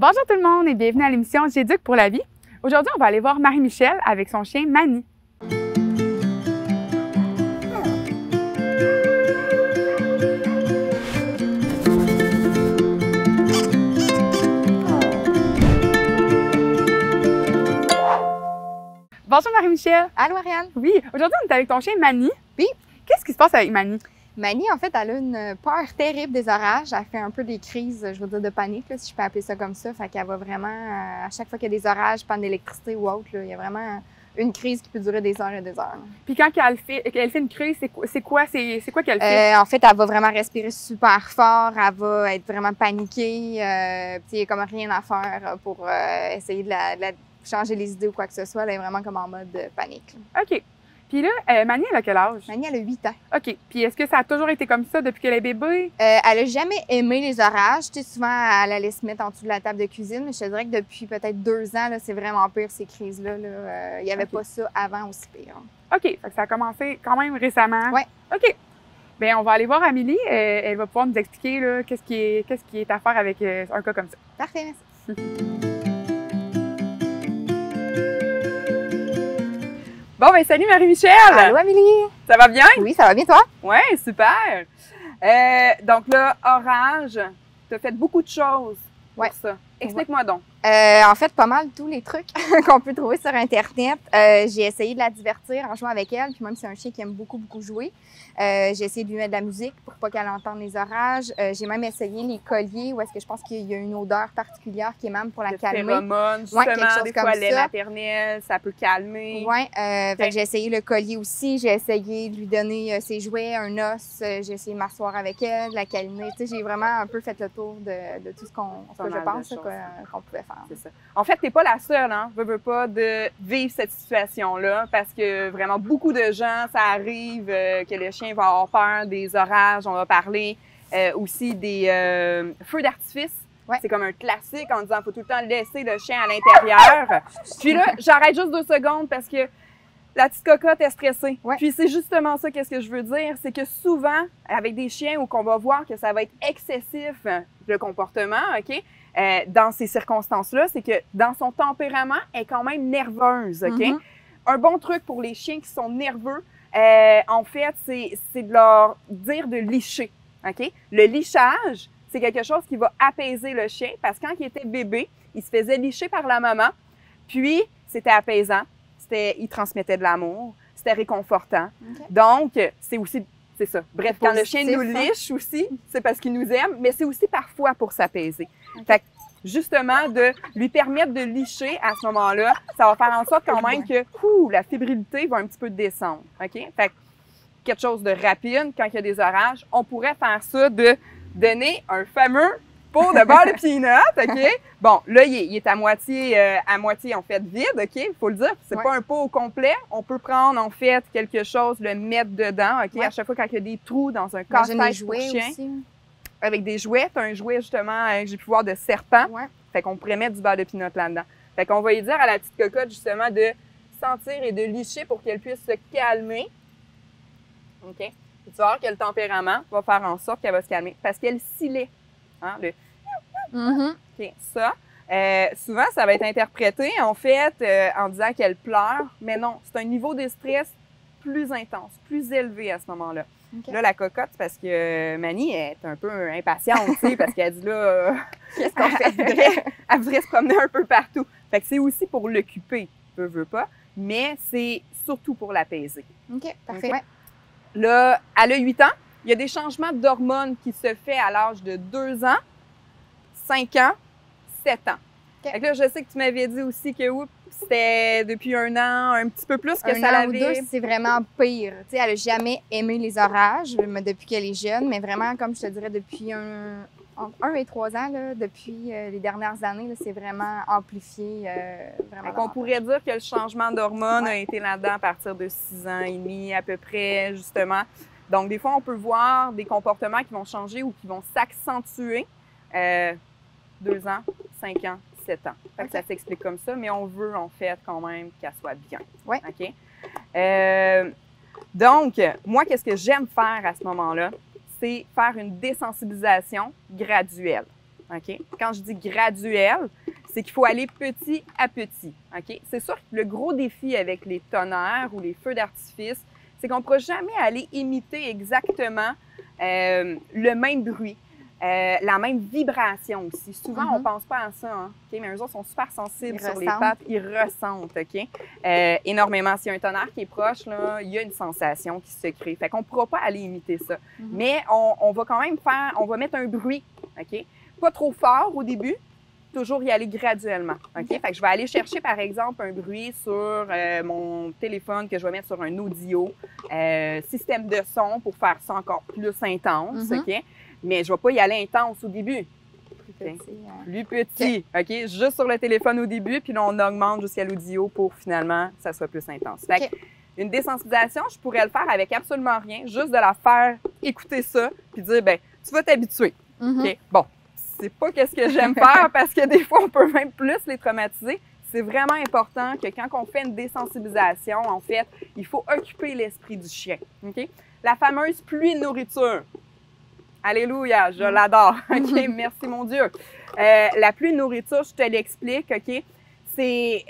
Bonjour tout le monde et bienvenue à l'émission J'éduque pour la vie. Aujourd'hui, on va aller voir Marie-Michel avec son chien Manny. Bonjour Marie-Michel. Allô, Ariane? Oui, aujourd'hui, on est avec ton chien Manny. Oui. Qu'est-ce qui se passe avec Manny? Manny, en fait, elle a une peur terrible des orages. Elle fait un peu des crises, je veux dire, de panique, là, si je peux appeler ça comme ça. Fait qu'elle va vraiment, à chaque fois qu'il y a des orages, panne d'électricité ou autre, là, il y a vraiment une crise qui peut durer des heures et des heures. Puis quand elle fait une crise, c'est quoi qu'elle fait? En fait, elle va vraiment respirer super fort. Elle va être vraiment paniquée. Puis il n'y a comme rien à faire pour essayer de la changer les idées ou quoi que ce soit. Elle est vraiment comme en mode panique. Là. OK. Puis là, Manny, elle a quel âge? Manny, elle a 8 ans. OK. Puis est-ce que ça a toujours été comme ça depuis qu'elle est bébé? Elle a jamais aimé les orages. Tu sais, souvent, elle allait se mettre en dessous de la table de cuisine, mais je te dirais que depuis peut-être 2 ans, là, c'est vraiment pire, ces crises-là. Là. Il n'y avait pas ça avant aussi pire. OK. Fait que ça a commencé quand même récemment. Oui. OK. Bien, on va aller voir Amélie. Elle va pouvoir nous expliquer là, qu'est-ce qui est à faire avec un cas comme ça. Parfait, merci. Bon, ben salut Marie-Michel! Allô, Amélie! Ça va bien? Oui, ça va bien, toi? Oui, super! Donc là, orage, tu as fait beaucoup de choses pour ça. Explique-moi donc. En fait, pas mal tous les trucs qu'on peut trouver sur Internet. J'ai essayé de la divertir en jouant avec elle, puis même c'est un chien qui aime beaucoup, beaucoup jouer. J'ai essayé de lui mettre de la musique pour pas qu'elle entende les orages. J'ai même essayé les colliers où est-ce que je pense qu'il y a une odeur particulière qui est même pour la calmer. Phéromones, justement, quelque chose des comme fois, lait ça. maternel, ça peut calmer. Oui, fait que j'ai essayé le collier aussi. J'ai essayé de lui donner ses jouets, un os. J'ai essayé de m'asseoir avec elle, de la calmer. Tu sais, j'ai vraiment un peu fait le tour de tout ce que je pense qu'on pouvait faire. C'est ça. En fait, tu n'es pas la seule, hein, veux pas, de vivre cette situation-là, parce que vraiment beaucoup de gens, ça arrive que le chien va avoir peur des orages. On va parler aussi des feux d'artifice. Ouais. C'est comme un classique en disant qu'il faut tout le temps laisser le chien à l'intérieur. Puis là, j'arrête juste 2 secondes parce que la petite cocotte est stressée. Ouais. Puis c'est justement ça, qu'est-ce que je veux dire, c'est que souvent, avec des chiens où on va voir que ça va être excessif, le comportement, OK? Dans ces circonstances-là, c'est que dans son tempérament, elle est quand même nerveuse, OK? Mm-hmm. Un bon truc pour les chiens qui sont nerveux, en fait, c'est de leur dire de licher, OK? Le lichage, c'est quelque chose qui va apaiser le chien parce que quand il était bébé, il se faisait licher par la maman, puis c'était apaisant, il transmettait de l'amour, c'était réconfortant. Okay. Donc, c'est ça. Bref, quand le chien nous Positif, liche aussi, c'est parce qu'il nous aime, mais c'est aussi parfois pour s'apaiser. Okay. Fait que, justement, de lui permettre de licher à ce moment-là, ça va faire en sorte quand même que la fébrilité va un petit peu descendre. OK? Fait que, quelque chose de rapide, quand il y a des orages, on pourrait faire ça de donner un fameux pot de beurre de peanut, OK? Bon, là, il est à moitié en fait vide, OK? Il faut le dire. C'est pas un pot au complet. On peut prendre, en fait, quelque chose, le mettre dedans, OK? À chaque fois quand il y a des trous dans un casse-tête pour chien. Aussi. Avec des jouets. Tu as un jouet, justement, j'ai pu voir de serpent. Ouais. Fait qu'on pourrait mettre du beurre de peanut là-dedans. Fait qu'on va lui dire à la petite cocotte, justement, de sentir et de licher pour qu'elle puisse se calmer. OK? Et tu vas voir que le tempérament va faire en sorte qu'elle va se calmer. Parce qu'elle scellait. Hein, Mm-hmm. OK, ça. Souvent, ça va être interprété, en fait, en disant qu'elle pleure. Mais non, c'est un niveau de stress plus intense, plus élevé à ce moment-là. Okay. Là, la cocotte, c'est parce que Manny est un peu impatiente, tu sais, parce qu'elle dit là, qu'est-ce qu'on fait? Elle voudrait se promener un peu partout. Fait que c'est aussi pour l'occuper, veut pas, mais c'est surtout pour l'apaiser. OK, parfait. Okay? Là, elle a 8 ans. Il y a des changements d'hormones qui se font à l'âge de 2 ans, 5 ans, 7 ans. Okay. Fait que là, je sais que tu m'avais dit aussi que c'était depuis 1 an, un petit peu plus que ça Un an ou l'avait. 2, c'est vraiment pire. Tu sais, elle n'a jamais aimé les orages depuis qu'elle est jeune, mais vraiment, comme je te dirais, depuis 1 et 3 ans, là, depuis les dernières années, là, c'est vraiment amplifié. On pourrait dire que le changement d'hormones a été là-dedans à partir de 6 ans et demi à peu près, justement. Donc, des fois, on peut voir des comportements qui vont changer ou qui vont s'accentuer 2 ans, 5 ans, 7 ans. Fait que ça s'explique comme ça, mais on veut en fait quand même qu'elle soit bien. Oui. OK? Donc, moi, qu'est-ce que j'aime faire à ce moment-là? C'est faire une désensibilisation graduelle. OK? Quand je dis graduel, c'est qu'il faut aller petit à petit. OK? C'est sûr que le gros défi avec les tonnerres ou les feux d'artifice, c'est qu'on ne pourra jamais aller imiter exactement le même bruit. La même vibration aussi. Souvent, on ne pense pas à ça, hein? Okay? Mais eux autres sont super sensibles sur les pattes. Ils ressentent, OK? Énormément. S'il y a un tonnerre qui est proche, là, il y a une sensation qui se crée. Fait qu'on ne pourra pas aller imiter ça. Mais on va quand même on va mettre un bruit, OK? Pas trop fort au début, toujours y aller graduellement, OK? Fait que je vais aller chercher, par exemple, un bruit sur mon téléphone que je vais mettre sur un audio, système de son pour faire ça encore plus intense, OK? Mais je ne vais pas y aller intense au début. Plus petit, OK? Juste sur le téléphone au début, puis là, on augmente jusqu'à l'audio pour finalement que ça soit plus intense. Fait que une désensibilisation, je pourrais le faire avec absolument rien, juste de la faire écouter ça, puis dire, ben tu vas t'habituer. OK? Bon, c'est pas qu'est-ce que j'aime faire parce que des fois, on peut même plus les traumatiser. C'est vraiment important que quand on fait une désensibilisation, en fait, il faut occuper l'esprit du chien. OK? La fameuse pluie de nourriture. Alléluia, je l'adore. OK, merci mon Dieu. La pluie de nourriture, je te l'explique, OK? C'est,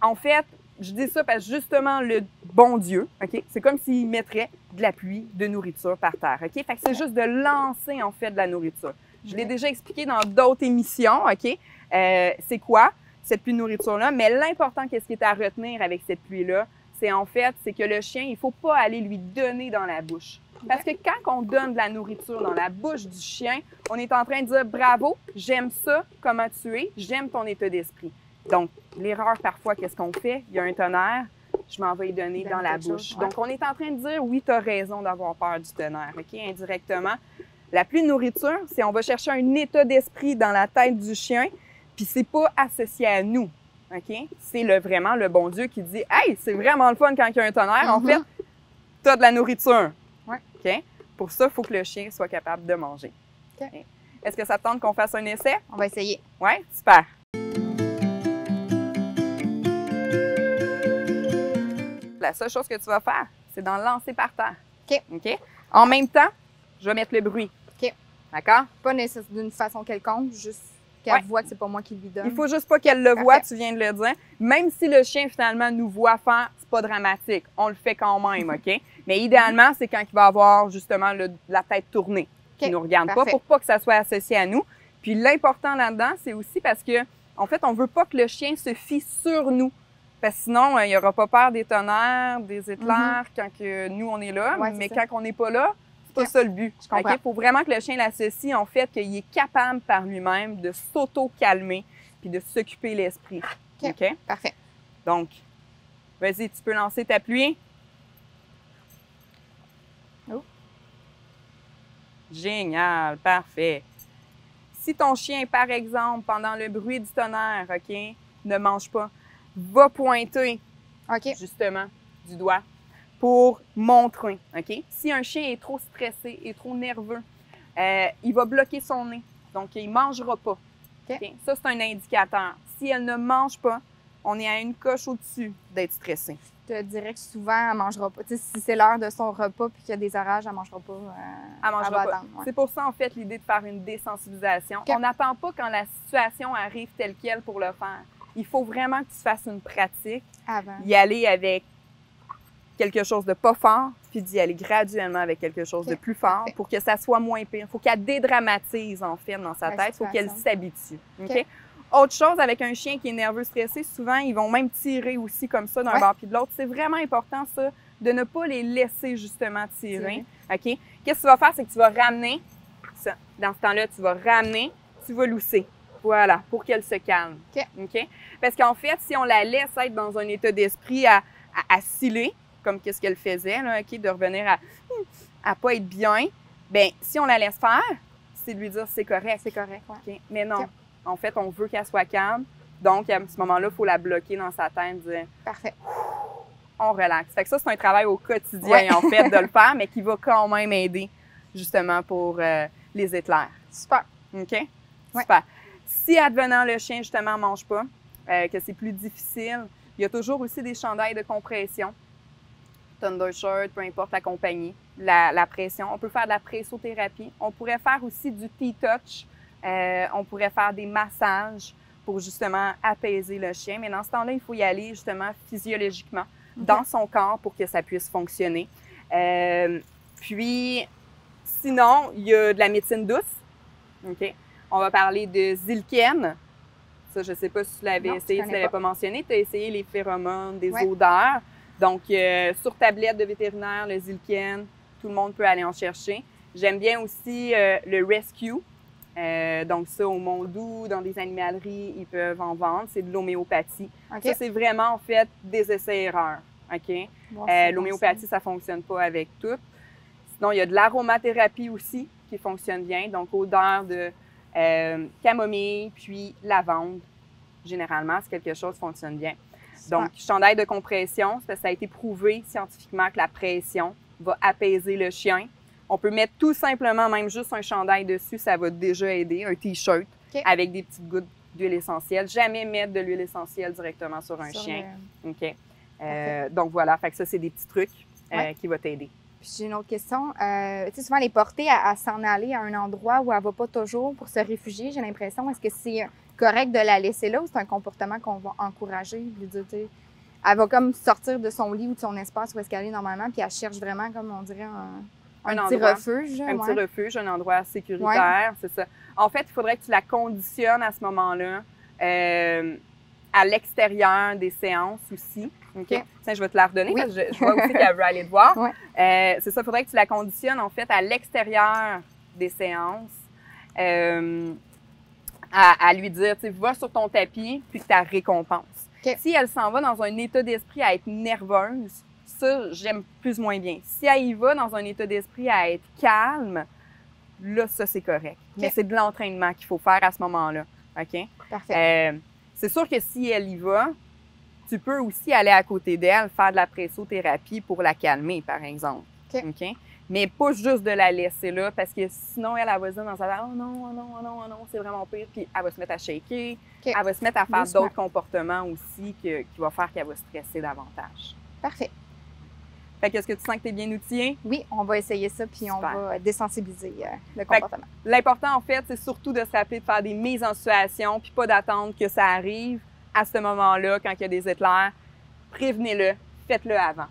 en fait, je dis ça parce que justement, le bon Dieu, OK? C'est comme s'il mettrait de la pluie de nourriture par terre, OK? Fait que c'est juste de lancer, en fait, de la nourriture. Je l'ai déjà expliqué dans d'autres émissions, OK? C'est quoi cette pluie de nourriture-là? Mais l'important, qu'est-ce qui est à retenir avec cette pluie-là, c'est en fait, c'est que le chien, il ne faut pas aller lui donner dans la bouche. Parce que quand on donne de la nourriture dans la bouche du chien, on est en train de dire « Bravo, j'aime ça, comment tu es, j'aime ton état d'esprit ». Donc, l'erreur parfois, qu'est-ce qu'on fait? Il y a un tonnerre, je m'en vais lui donner dans la bouche. Donc, on est en train de dire « Oui, tu as raison d'avoir peur du tonnerre », OK? Indirectement. La pluie de nourriture, c'est on va chercher un état d'esprit dans la tête du chien, puis c'est pas associé à nous, OK? C'est vraiment le bon Dieu qui dit « Hey, c'est vraiment le fun quand il y a un tonnerre, en fait, tu as de la nourriture. » OK? Pour ça, il faut que le chien soit capable de manger. Okay. Est-ce que ça te tente qu'on fasse un essai? On va essayer. Oui? Super. La seule chose que tu vas faire, c'est d'en lancer par terre. OK. OK? En même temps, je vais mettre le bruit. OK. D'accord? Pas d'une façon quelconque, juste qu'elle voit que c'est pas moi qui lui donne. Il faut juste pas qu'elle le voie, tu viens de le dire. Même si le chien, finalement, nous voit faire, c'est pas dramatique. On le fait quand même, OK? Mais idéalement, c'est quand il va avoir, justement, la tête tournée. Qui nous regarde pas, pour pas que ça soit associé à nous. Puis l'important là-dedans, c'est aussi parce que, en fait, on veut pas que le chien se fie sur nous. Parce que sinon, il aura pas peur des tonnerres, des éclairs, quand que nous, on est là. Mais quand on n'est pas là, c'est pas ça le but. Il faut vraiment que le chien l'associe, en fait, qu'il est capable par lui-même de s'auto-calmer puis de s'occuper l'esprit. OK? Parfait. Donc, vas-y, tu peux lancer ta pluie. Oh. Génial, parfait. Si ton chien, par exemple, pendant le bruit du tonnerre, OK, ne mange pas, va pointer, justement, du doigt pour montrer, OK? Si un chien est trop stressé, est trop nerveux, il va bloquer son nez, donc il ne mangera pas. Okay? Ça, c'est un indicateur. Si elle ne mange pas, on est à une coche au-dessus d'être stressé. Je te dirais que souvent, elle ne mangera pas. Tu sais, si c'est l'heure de son repas puis qu'il y a des orages, elle ne mangera pas. Elle mangera pas. C'est pour ça, en fait, l'idée de faire une désensibilisation. On n'attend pas quand la situation arrive telle quelle pour le faire. Il faut vraiment que tu fasses une pratique. Avant. Y aller avec quelque chose de pas fort, puis d'y aller graduellement avec quelque chose de plus fort pour que ça soit moins pire. Il faut qu'elle dédramatise, en fait, dans sa tête. Il faut qu'elle s'habitue. OK? Autre chose, avec un chien qui est nerveux, stressé, souvent, ils vont même tirer aussi comme ça d'un bord puis de l'autre. C'est vraiment important, ça, de ne pas les laisser, justement, tirer. OK? Qu'est-ce que tu vas faire? C'est que tu vas ramener ça. Dans ce temps-là, tu vas ramener, tu vas lousser. Voilà, pour qu'elle se calme. OK? Parce qu'en fait, si on la laisse être dans un état d'esprit à sciller, comme qu'est-ce qu'elle faisait, là, OK, de revenir à pas être bien, bien, si on la laisse faire, c'est de lui dire c'est correct. C'est correct, OK? Mais non. En fait, on veut qu'elle soit calme. Donc, à ce moment-là, il faut la bloquer dans sa tête, dire parfait. On relaxe. Fait que ça, c'est un travail au quotidien, en fait, de le faire, mais qui va quand même aider, justement, pour les éclairs. Super. OK? Super. Si, advenant, le chien, justement, ne mange pas, que c'est plus difficile, il y a toujours aussi des chandails de compression. Thundershirt, peu importe la compagnie, la pression. On peut faire de la pressothérapie. On pourrait faire aussi du T-touch. On pourrait faire des massages pour justement apaiser le chien. Mais dans ce temps-là, il faut y aller justement physiologiquement dans son corps pour que ça puisse fonctionner. Puis, sinon, il y a de la médecine douce. OK? On va parler de Zilken. Ça, je ne sais pas si tu l'avais essayé, si tu ne l'avais pas mentionné. Tu as essayé les phéromones, des odeurs. Donc, sur tablette de vétérinaire, le Zilken, tout le monde peut aller en chercher. J'aime bien aussi le Rescue. Donc, ça, au Mondou, dans des animaleries, ils peuvent en vendre. C'est de l'homéopathie. Ça, c'est vraiment, en fait, des essais-erreurs. OK? Bon, l'homéopathie, ça ne fonctionne pas avec tout. Sinon, il y a de l'aromathérapie aussi qui fonctionne bien. Donc, odeur de camomille, puis lavande. Généralement, c'est quelque chose qui fonctionne bien. Donc, chandail de compression, ça a été prouvé scientifiquement que la pression va apaiser le chien. On peut mettre tout simplement, même juste un chandail dessus, ça va déjà aider. Un T-shirt avec des petites gouttes d'huile essentielle. Jamais mettre de l'huile essentielle directement sur un chien. OK. Donc voilà, fait que ça, c'est des petits trucs qui vont t'aider. Puis j'ai une autre question. Tu sais, souvent, les porter à s'en aller à un endroit où elle ne va pas toujours pour se réfugier, j'ai l'impression. Est-ce que c'est correct de la laisser là ou c'est un comportement qu'on va encourager? Lui dire, elle va comme sortir de son lit ou de son espace où est-ce qu'elle est normalement, puis elle cherche vraiment, comme on dirait, un petit endroit, refuge. Un petit refuge, un endroit sécuritaire, c'est ça. En fait, il faudrait que tu la conditionnes à ce moment-là à l'extérieur des séances aussi. OK? Tiens, je vais te la redonner parce que je vois aussi qu'elle veut aller te voir. C'est ça, il faudrait que tu la conditionnes en fait à l'extérieur des séances. À lui dire, tu sais, va sur ton tapis puis que tu la récompenses. Si elle s'en va dans un état d'esprit à être nerveuse, ça, j'aime plus ou moins bien. Si elle y va dans un état d'esprit à être calme, là, ça, c'est correct. Mais c'est de l'entraînement qu'il faut faire à ce moment-là. OK? Parfait. C'est sûr que si elle y va, tu peux aussi aller à côté d'elle, faire de la pressothérapie pour la calmer, par exemple. OK? Mais pas juste de la laisser là, parce que sinon, elle va se dire dans sa tête « Oh non, oh non, oh non, oh non, c'est vraiment pire », puis elle va se mettre à shaker, elle va se mettre à faire d'autres comportements aussi qui vont faire qu'elle va stresser davantage. Parfait. Fait que est-ce que tu sens que tu es bien outillée? Oui, on va essayer ça, puis on va désensibiliser le comportement. L'important, en fait, c'est surtout de se rappeler de faire des mises en situation, puis pas d'attendre que ça arrive à ce moment-là, quand il y a des éclairs. Prévenez-le, faites-le avant.